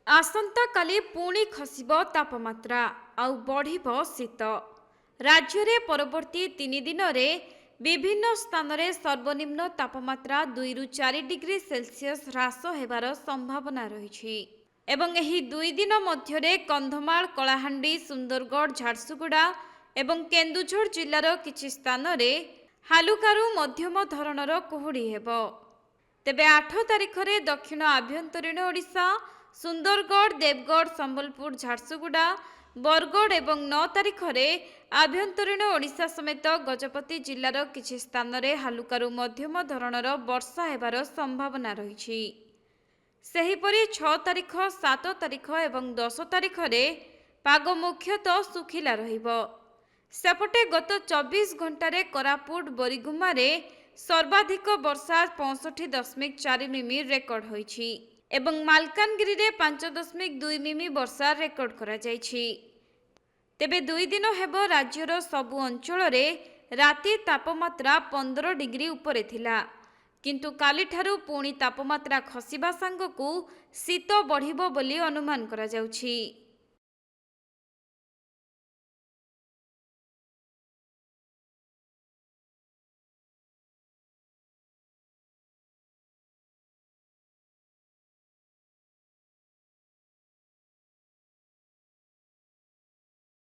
आसंता काली पुणी खसिब तापमात्रा आउ बढ़िब शीत। राज्य रे परवर्ती 3 दिन रे विभिन्न स्थान रे सर्वनिम्न तापमात्रा 2 रु 4 डिग्री सेल्सियस ह्रास हेबार संभावना रही एवं एही 2 दिन मध्य रे कंधमाल कलाहांडी सुंदरगढ़ झारसुगुड़ा एवं केन्दुझर जिल्लार किछि स्थान रे हालुकारू मध्यम धरणर कुहुड़ी हेबो। तेबे 8 तारिख रे दक्षिण आभ्यंतरीण ओडिशा सुंदरगढ़ देवगढ़ संबलपुर झारसुगुड़ा बरगढ़ एवं 9 तारिख रे आभ्यंतरीण ओडिशा समेत गजपति जिल्लार किछि स्थान रे हालुकारू मध्यम धरणर वर्षा हेबार संभावना रही। सेहीपरि 6 तारिख 7 तारिख एवं 10 तारिख रे पाग मुख्यतः सुखिला रहिबो। सेपटे गत 24 घंटे कोरापुट बोरीगुमा रे सर्वाधिक वर्षा 65.4 मिमी रेकर्ड होईछि एवं मालकानगिरी रे 5.2 मिमी वर्षा रेकर्ड करा जायछि। तेबे 2 दिन हेबो राज्यर सबु अंचल रे राति तापमात्रा 15 डिग्री उपरे थिला, किंतु काली ठारू पुणी तापमात्रा खसिबा सांगकू शीत बढ़िबो बोली अनुमान करा जाउछि।